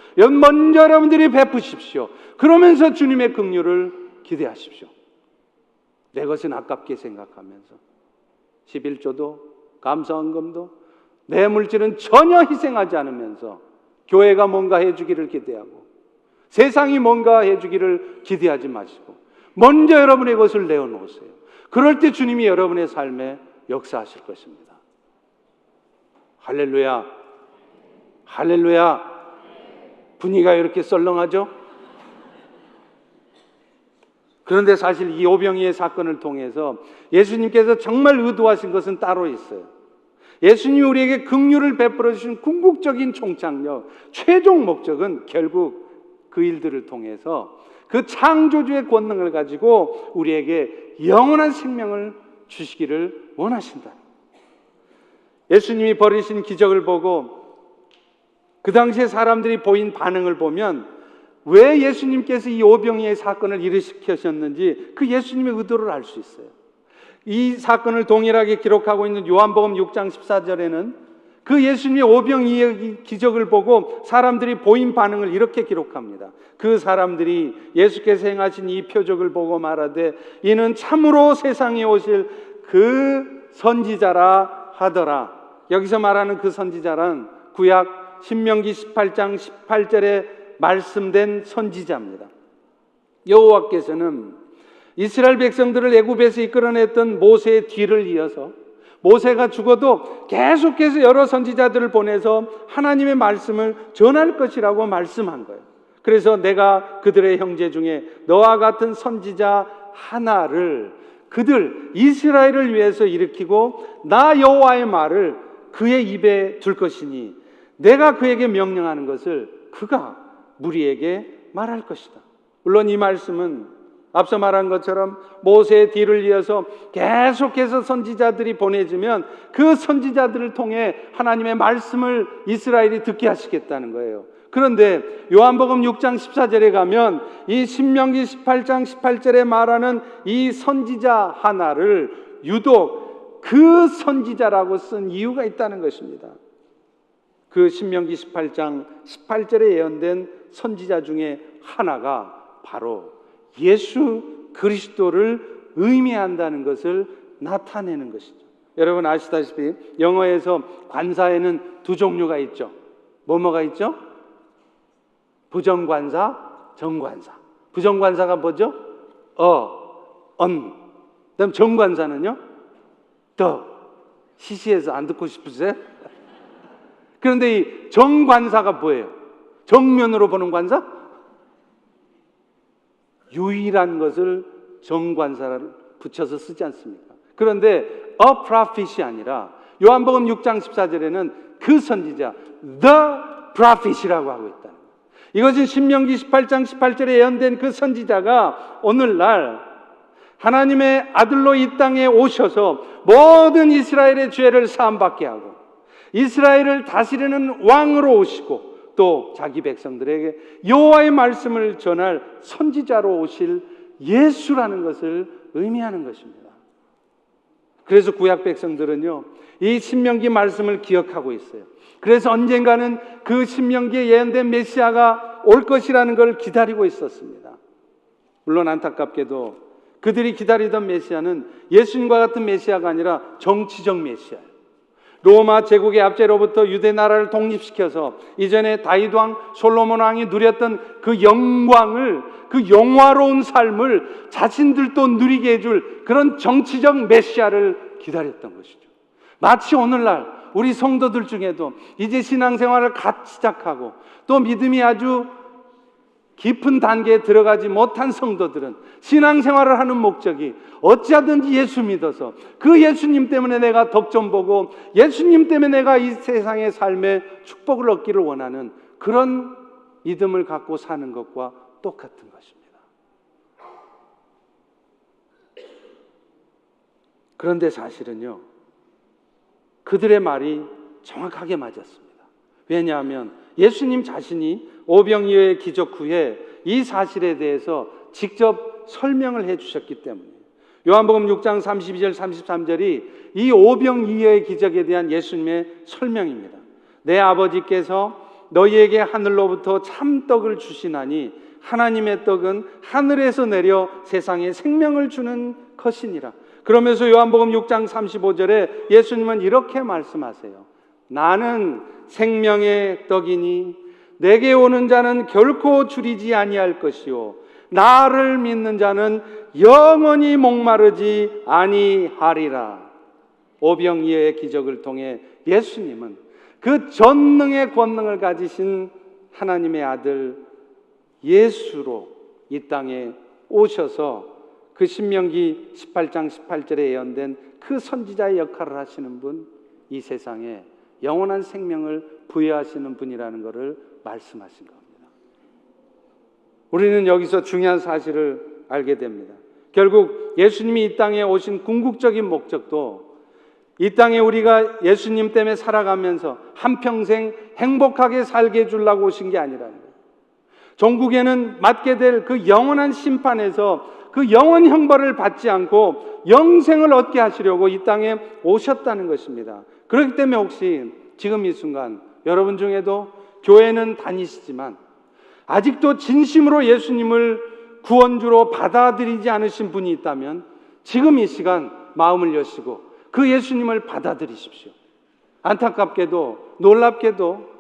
먼저 여러분들이 베푸십시오. 그러면서 주님의 긍휼을 기대하십시오. 내 것은 아깝게 생각하면서 11조도 감사헌금도 내 물질은 전혀 희생하지 않으면서 교회가 뭔가 해주기를 기대하고 세상이 뭔가 해주기를 기대하지 마시고 먼저 여러분의 것을 내어놓으세요. 그럴 때 주님이 여러분의 삶에 역사하실 것입니다. 할렐루야, 할렐루야. 분위기가 이렇게 썰렁하죠? 그런데 사실 이 오병이의 사건을 통해서 예수님께서 정말 의도하신 것은 따로 있어요. 예수님이 우리에게 긍휼을 베풀어 주신 궁극적인 총착력, 최종 목적은 결국 그 일들을 통해서 그 창조주의 권능을 가지고 우리에게 영원한 생명을 주시기를 원하신다. 예수님이 벌이신 기적을 보고 그 당시에 사람들이 보인 반응을 보면 왜 예수님께서 이 오병이의 사건을 일으키셨는지 그 예수님의 의도를 알 수 있어요. 이 사건을 동일하게 기록하고 있는 요한복음 6장 14절에는 그 예수님의 오병이의 기적을 보고 사람들이 보인 반응을 이렇게 기록합니다. 그 사람들이 예수께서 행하신 이 표적을 보고 말하되 이는 참으로 세상에 오실 그 선지자라 하더라. 여기서 말하는 그 선지자란 구약 신명기 18장 18절에 말씀된 선지자입니다. 여호와께서는 이스라엘 백성들을 애굽에서 이끌어냈던 모세의 뒤를 이어서 모세가 죽어도 계속해서 여러 선지자들을 보내서 하나님의 말씀을 전할 것이라고 말씀한 거예요. 그래서 내가 그들의 형제 중에 너와 같은 선지자 하나를 그들 이스라엘을 위해서 일으키고 나 여호와의 말을 그의 입에 둘 것이니 내가 그에게 명령하는 것을 그가 무리에게 말할 것이다. 물론 이 말씀은 앞서 말한 것처럼 모세의 뒤를 이어서 계속해서 선지자들이 보내지면 그 선지자들을 통해 하나님의 말씀을 이스라엘이 듣게 하시겠다는 거예요. 그런데 요한복음 6장 14절에 가면 이 신명기 18장 18절에 말하는 이 선지자 하나를 유독 그 선지자라고 쓴 이유가 있다는 것입니다. 그 신명기 18장 18절에 예언된 선지자 중에 하나가 바로 예수 그리스도를 의미한다는 것을 나타내는 것이죠. 여러분 아시다시피 영어에서 관사에는 두 종류가 있죠. 뭐가 있죠? 부정관사, 정관사. 부정관사가 뭐죠? 그다음 정관사는요? 시시해서 안 듣고 싶으세요? 그런데 이 정관사가 뭐예요? 정면으로 보는 관사? 유일한 것을 정관사를 붙여서 쓰지 않습니까? 그런데 a prophet이 아니라 요한복음 6장 14절에는 그 선지자 the prophet이라고 하고 있다는 거예요. 이것은 신명기 18장 18절에 예언된 그 선지자가 오늘날 하나님의 아들로 이 땅에 오셔서 모든 이스라엘의 죄를 사함받게 하고 이스라엘을 다스리는 왕으로 오시고 또 자기 백성들에게 여호와의 말씀을 전할 선지자로 오실 예수라는 것을 의미하는 것입니다. 그래서 구약 백성들은요, 이 신명기 말씀을 기억하고 있어요. 그래서 언젠가는 그 신명기에 예언된 메시아가 올 것이라는 걸 기다리고 있었습니다. 물론 안타깝게도 그들이 기다리던 메시아는 예수님과 같은 메시아가 아니라 정치적 메시아예요. 로마 제국의 압제로부터 유대 나라를 독립시켜서 이전에 다윗 왕, 솔로몬 왕이 누렸던 그 영광을, 그 영화로운 삶을 자신들도 누리게 해줄 그런 정치적 메시아를 기다렸던 것이죠. 마치 오늘날 우리 성도들 중에도 이제 신앙생활을 갓 시작하고 또 믿음이 아주 깊은 단계에 들어가지 못한 성도들은 신앙생활을 하는 목적이 어찌하든지 예수 믿어서 그 예수님 때문에 내가 덕 좀 보고 예수님 때문에 내가 이 세상의 삶의 축복을 얻기를 원하는 그런 믿음을 갖고 사는 것과 똑같은 것입니다. 그런데 사실은요, 그들의 말이 정확하게 맞았습니다. 왜냐하면 예수님 자신이 오병이어의 기적 후에 이 사실에 대해서 직접 설명을 해 주셨기 때문이에요. 요한복음 6장 32절 33절이 이 오병이어의 기적에 대한 예수님의 설명입니다. 내 아버지께서 너희에게 하늘로부터 참떡을 주시나니 하나님의 떡은 하늘에서 내려 세상에 생명을 주는 것이니라. 그러면서 요한복음 6장 35절에 예수님은 이렇게 말씀하세요. 나는 생명의 떡이니 내게 오는 자는 결코 줄이지 아니할 것이요 나를 믿는 자는 영원히 목마르지 아니하리라. 오병이어의 기적을 통해 예수님은 그 전능의 권능을 가지신 하나님의 아들 예수로 이 땅에 오셔서 그 신명기 18장 18절에 예언된 그 선지자의 역할을 하시는 분, 이 세상에 영원한 생명을 부여하시는 분이라는 것을 말씀하신 겁니다. 우리는 여기서 중요한 사실을 알게 됩니다. 결국 예수님이 이 땅에 오신 궁극적인 목적도 이 땅에 우리가 예수님 때문에 살아가면서 한평생 행복하게 살게 해주려고 오신 게 아니라는 거예요. 종국에는 맞게 될 그 영원한 심판에서 그 영원 형벌을 받지 않고 영생을 얻게 하시려고 이 땅에 오셨다는 것입니다. 그렇기 때문에 혹시 지금 이 순간 여러분 중에도 교회는 다니시지만 아직도 진심으로 예수님을 구원주로 받아들이지 않으신 분이 있다면 지금 이 시간 마음을 여시고 그 예수님을 받아들이십시오. 안타깝게도 놀랍게도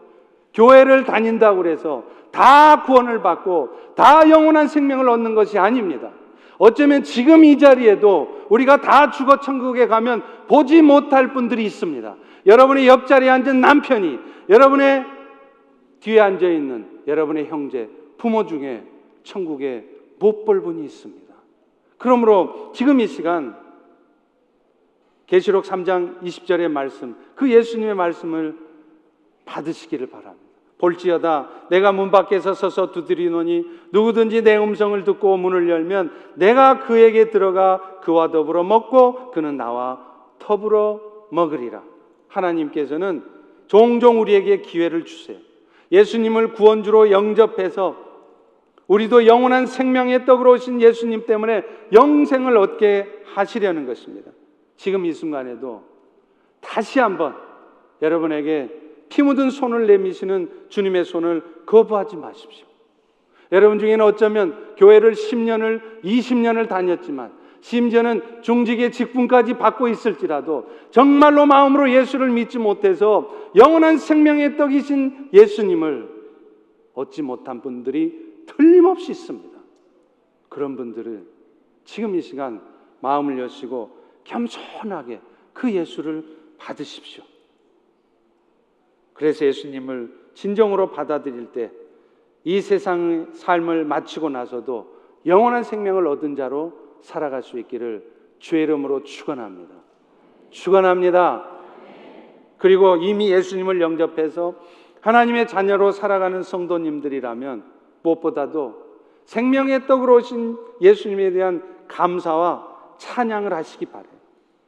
교회를 다닌다고 해서 다 구원을 받고 다 영원한 생명을 얻는 것이 아닙니다. 어쩌면 지금 이 자리에도 우리가 다 죽어 천국에 가면 보지 못할 분들이 있습니다. 여러분의 옆자리에 앉은 남편이, 여러분의 뒤에 앉아있는 여러분의 형제, 부모 중에 천국에 못 볼 분이 있습니다. 그러므로 지금 이 시간 계시록 3장 20절의 말씀, 그 예수님의 말씀을 받으시기를 바랍니다. 볼지어다 내가 문 밖에서 서서 두드리노니 누구든지 내 음성을 듣고 문을 열면 내가 그에게 들어가 그와 더불어 먹고 그는 나와 더불어 먹으리라. 하나님께서는 종종 우리에게 기회를 주세요. 예수님을 구원주로 영접해서 우리도 영원한 생명의 떡으로 오신 예수님 때문에 영생을 얻게 하시려는 것입니다. 지금 이 순간에도 다시 한번 여러분에게 피 묻은 손을 내미시는 주님의 손을 거부하지 마십시오. 여러분 중에는 어쩌면 교회를 10년을 20년을 다녔지만 심지어는 중직의 직분까지 받고 있을지라도 정말로 마음으로 예수를 믿지 못해서 영원한 생명의 떡이신 예수님을 얻지 못한 분들이 틀림없이 있습니다. 그런 분들은 지금 이 시간 마음을 여시고 겸손하게 그 예수를 받으십시오. 그래서 예수님을 진정으로 받아들일 때 이 세상 삶을 마치고 나서도 영원한 생명을 얻은 자로 살아갈 수 있기를 주의 이름으로 축원합니다. 축원합니다. 그리고 이미 예수님을 영접해서 하나님의 자녀로 살아가는 성도님들이라면 무엇보다도 생명의 떡으로 오신 예수님에 대한 감사와 찬양을 하시기 바라요.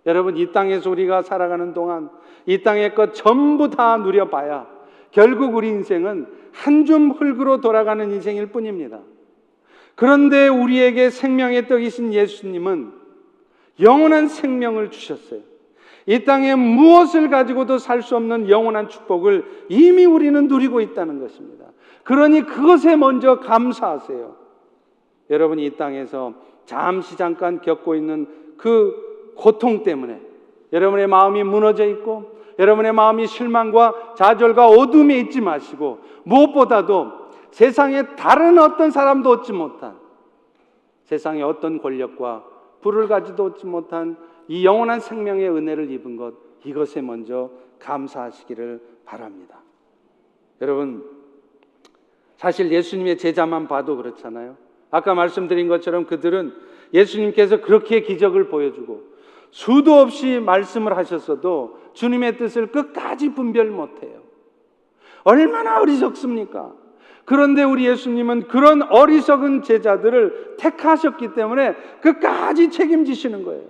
여러분, 이 땅에서 우리가 살아가는 동안 이 땅의 것 전부 다 누려봐야 결국 우리 인생은 한 줌 흙으로 돌아가는 인생일 뿐입니다. 그런데 우리에게 생명의 떡이신 예수님은 영원한 생명을 주셨어요. 이 땅에 무엇을 가지고도 살 수 없는 영원한 축복을 이미 우리는 누리고 있다는 것입니다. 그러니 그것에 먼저 감사하세요. 여러분이 이 땅에서 잠깐 겪고 있는 그 고통 때문에 여러분의 마음이 무너져 있고 여러분의 마음이 실망과 좌절과 어둠에 있지 마시고 무엇보다도 세상에 다른 어떤 사람도 얻지 못한 세상의 어떤 권력과 부를 가지도 얻지 못한 이 영원한 생명의 은혜를 입은 것, 이것에 먼저 감사하시기를 바랍니다. 여러분, 사실 예수님의 제자만 봐도 그렇잖아요. 아까 말씀드린 것처럼 그들은 예수님께서 그렇게 기적을 보여주고 수도 없이 말씀을 하셨어도 주님의 뜻을 끝까지 분별 못해요. 얼마나 어리석습니까? 그런데 우리 예수님은 그런 어리석은 제자들을 택하셨기 때문에 끝까지 책임지시는 거예요.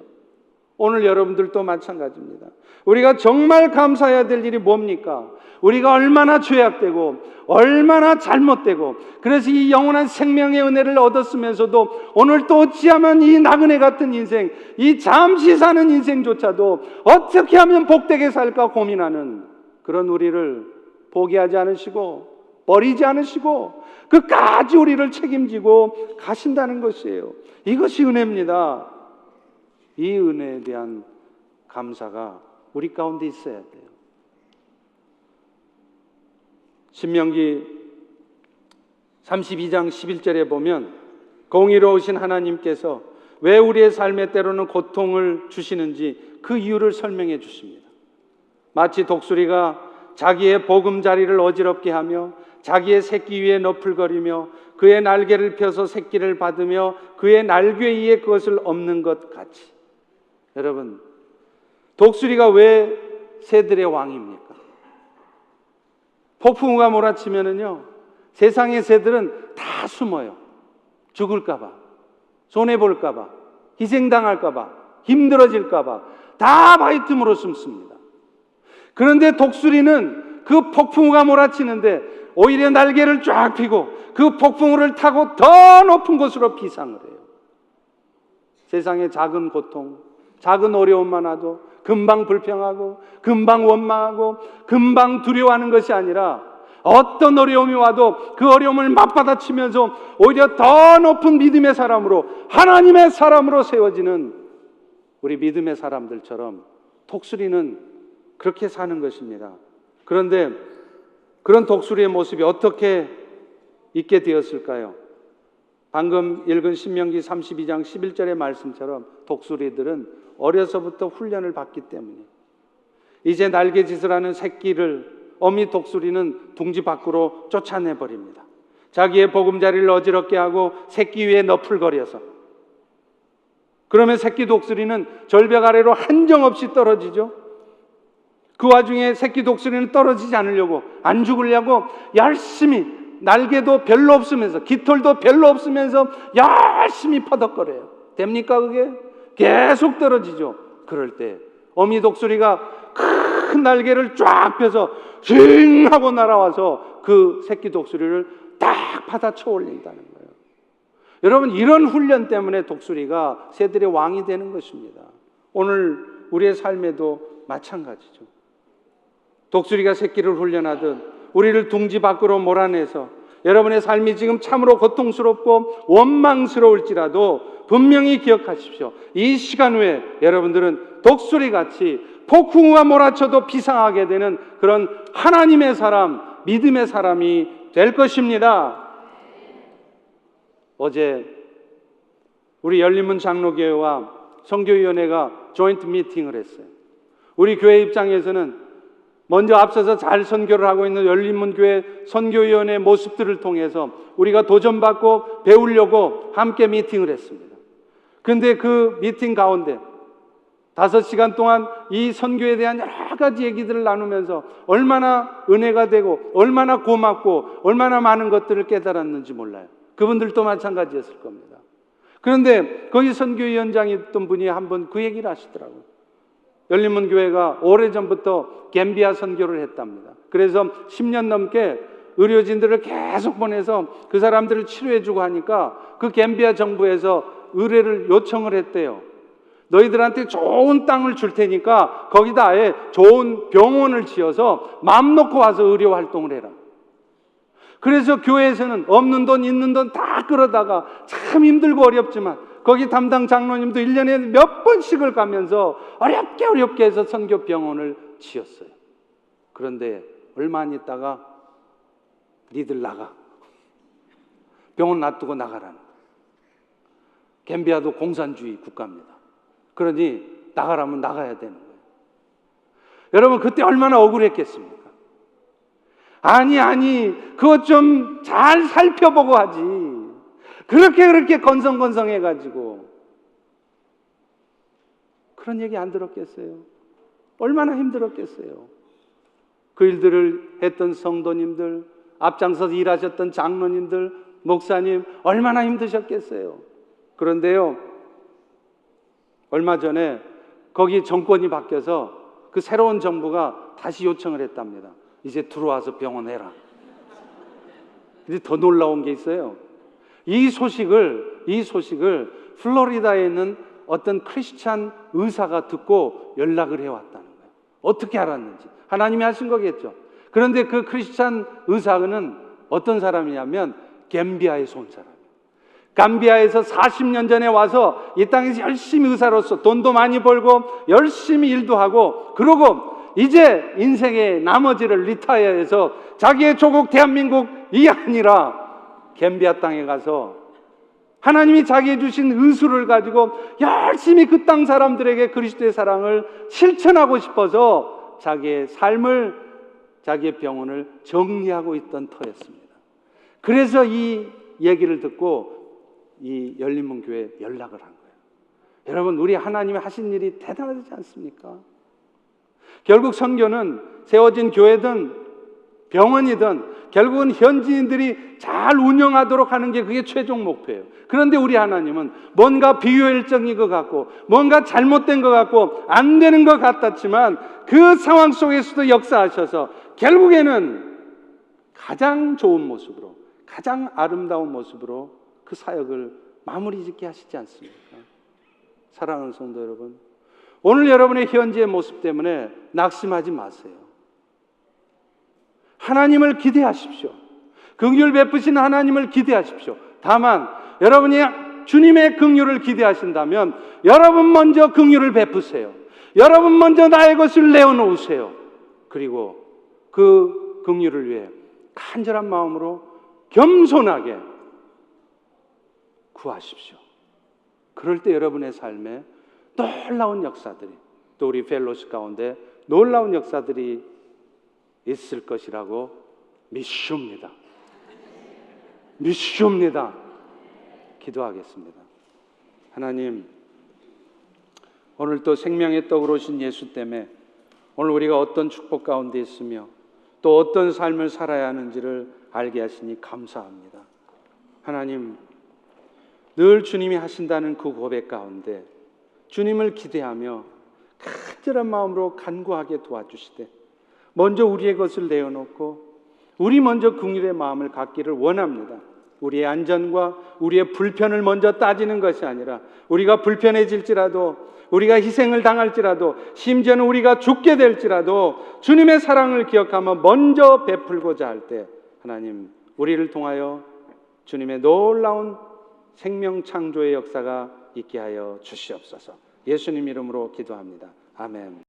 오늘 여러분들도 마찬가지입니다. 우리가 정말 감사해야 될 일이 뭡니까? 우리가 얼마나 죄악되고 얼마나 잘못되고 그래서 이 영원한 생명의 은혜를 얻었으면서도 오늘 또 어찌하면 이 나그네 같은 인생, 이 잠시 사는 인생조차도 어떻게 하면 복되게 살까 고민하는 그런 우리를 포기하지 않으시고 버리지 않으시고 끝까지 우리를 책임지고 가신다는 것이에요. 이것이 은혜입니다. 이 은혜에 대한 감사가 우리 가운데 있어야 돼요. 신명기 32장 11절에 보면 공의로우신 하나님께서 왜 우리의 삶에 때로는 고통을 주시는지 그 이유를 설명해 주십니다. 마치 독수리가 자기의 보금자리를 어지럽게 하며 자기의 새끼 위에 너풀거리며 그의 날개를 펴서 새끼를 받으며 그의 날개 위에 그것을 엎는 것 같이. 여러분, 독수리가 왜 새들의 왕입니까? 폭풍우가 몰아치면은요, 세상의 새들은 다 숨어요. 죽을까봐, 손해볼까봐, 희생당할까봐, 힘들어질까봐 다 바위 틈으로 숨습니다. 그런데 독수리는 그 폭풍우가 몰아치는데 오히려 날개를 쫙 펴고 그 폭풍우를 타고 더 높은 곳으로 피상을 해요. 세상의 작은 고통, 작은 어려움만 와도 금방 불평하고 금방 원망하고 금방 두려워하는 것이 아니라 어떤 어려움이 와도 그 어려움을 맞받아치면서 오히려 더 높은 믿음의 사람으로, 하나님의 사람으로 세워지는 우리 믿음의 사람들처럼 독수리는 그렇게 사는 것입니다. 그런데 그런 독수리의 모습이 어떻게 있게 되었을까요? 방금 읽은 신명기 32장 11절의 말씀처럼 독수리들은 어려서부터 훈련을 받기 때문에 이제 날개짓을 하는 새끼를 어미 독수리는 둥지 밖으로 쫓아내버립니다. 자기의 보금자리를 어지럽게 하고 새끼 위에 너풀거려서, 그러면 새끼 독수리는 절벽 아래로 한정없이 떨어지죠. 그 와중에 새끼 독수리는 떨어지지 않으려고, 안 죽으려고 열심히, 날개도 별로 없으면서 깃털도 별로 없으면서 열심히 퍼덕거려요. 됩니까 그게? 계속 떨어지죠. 그럴 때 어미 독수리가 큰 날개를 쫙 펴서 징 하고 날아와서 그 새끼 독수리를 딱 받아쳐 올린다는 거예요. 여러분, 이런 훈련 때문에 독수리가 새들의 왕이 되는 것입니다. 오늘 우리의 삶에도 마찬가지죠. 독수리가 새끼를 훈련하듯 우리를 둥지 밖으로 몰아내서 여러분의 삶이 지금 참으로 고통스럽고 원망스러울지라도 분명히 기억하십시오. 이 시간 후에 여러분들은 독수리같이 폭풍우가 몰아쳐도 비상하게 되는 그런 하나님의 사람, 믿음의 사람이 될 것입니다. 어제 우리 열린문 장로교회와 선교위원회가 조인트 미팅을 했어요. 우리 교회 입장에서는 먼저 앞서서 잘 선교를 하고 있는 열린문교회 선교위원회 모습들을 통해서 우리가 도전받고 배우려고 함께 미팅을 했습니다. 그런데 그 미팅 가운데 5시간 동안 이 선교에 대한 여러 가지 얘기들을 나누면서 얼마나 은혜가 되고 얼마나 고맙고 얼마나 많은 것들을 깨달았는지 몰라요. 그분들도 마찬가지였을 겁니다. 그런데 거기 선교위원장이었던 분이 한번 그 얘기를 하시더라고요. 열린문교회가 오래전부터 갬비아 선교를 했답니다. 그래서 10년 넘게 의료진들을 계속 보내서 그 사람들을 치료해주고 하니까 그 갬비아 정부에서 의뢰를 요청을 했대요. 너희들한테 좋은 땅을 줄 테니까 거기다 아예 좋은 병원을 지어서 마음 놓고 와서 의료 활동을 해라. 그래서 교회에서는 없는 돈 있는 돈 다 끌어다가 참 힘들고 어렵지만 거기 담당 장로님도 1년에 몇 번씩을 가면서 어렵게 해서 선교 병원을 지었어요. 그런데 얼마 안 있다가 니들 나가. 병원 놔두고 나가라는 거예요. 갬비아도 공산주의 국가입니다. 그러니 나가라면 나가야 되는 거예요. 여러분 그때 얼마나 억울했겠습니까? 아니 그것 좀 잘 살펴보고 하지. 그렇게 건성건성해가지고 그런 얘기 안 들었겠어요? 얼마나 힘들었겠어요? 그 일들을 했던 성도님들, 앞장서서 일하셨던 장로님들, 목사님 얼마나 힘드셨겠어요? 그런데요, 얼마 전에 거기 정권이 바뀌어서 그 새로운 정부가 다시 요청을 했답니다. 이제 들어와서 병원 해라. 근데 더 놀라운 게 있어요. 이 소식을 플로리다에 있는 어떤 크리스찬 의사가 듣고 연락을 해왔다는 거예요. 어떻게 알았는지. 하나님이 하신 거겠죠. 그런데 그 크리스찬 의사는 어떤 사람이냐면 갬비아에서 온 사람이에요. 감비아에서 40년 전에 와서 이 땅에서 열심히 의사로서 돈도 많이 벌고 열심히 일도 하고 그러고 이제 인생의 나머지를 리타이어해서 자기의 조국 대한민국이 아니라 갬비아 땅에 가서 하나님이 자기에 주신 의술을 가지고 열심히 그 땅 사람들에게 그리스도의 사랑을 실천하고 싶어서 자기의 삶을, 자기의 병원을 정리하고 있던 터였습니다. 그래서 이 얘기를 듣고 이 열린문교회에 연락을 한 거예요. 여러분, 우리 하나님이 하신 일이 대단하지 않습니까? 결국 선교는 세워진 교회든 병원이든 결국은 현지인들이 잘 운영하도록 하는 게 그게 최종 목표예요. 그런데 우리 하나님은 뭔가 비효율적인 것 같고 뭔가 잘못된 것 같고 안 되는 것 같았지만 그 상황 속에서도 역사하셔서 결국에는 가장 좋은 모습으로, 가장 아름다운 모습으로 그 사역을 마무리 짓게 하시지 않습니까? 사랑하는 성도 여러분, 오늘 여러분의 현재의 모습 때문에 낙심하지 마세요. 하나님을 기대하십시오. 긍휼 베푸신 하나님을 기대하십시오. 다만 여러분이 주님의 긍휼을 기대하신다면 여러분 먼저 긍휼을 베푸세요. 여러분 먼저 나의 것을 내어놓으세요. 그리고 그 긍휼을 위해 간절한 마음으로 겸손하게 구하십시오. 그럴 때 여러분의 삶에 놀라운 역사들이, 또 우리 펠로시 가운데 놀라운 역사들이 있을 것이라고 믿습니다. 기도하겠습니다. 하나님, 오늘 또 생명의 떡으로 오신 예수 때문에 오늘 우리가 어떤 축복 가운데 있으며 또 어떤 삶을 살아야 하는지를 알게 하시니 감사합니다. 하나님, 늘 주님이 하신다는 그 고백 가운데 주님을 기대하며 간절한 마음으로 간구하게 도와주시되 먼저 우리의 것을 내어놓고 우리 먼저 긍휼의 마음을 갖기를 원합니다. 우리의 안전과 우리의 불편을 먼저 따지는 것이 아니라 우리가 불편해질지라도 우리가 희생을 당할지라도 심지어는 우리가 죽게 될지라도 주님의 사랑을 기억하며 먼저 베풀고자 할 때 하나님, 우리를 통하여 주님의 놀라운 생명 창조의 역사가 있게 하여 주시옵소서. 예수님 이름으로 기도합니다. 아멘.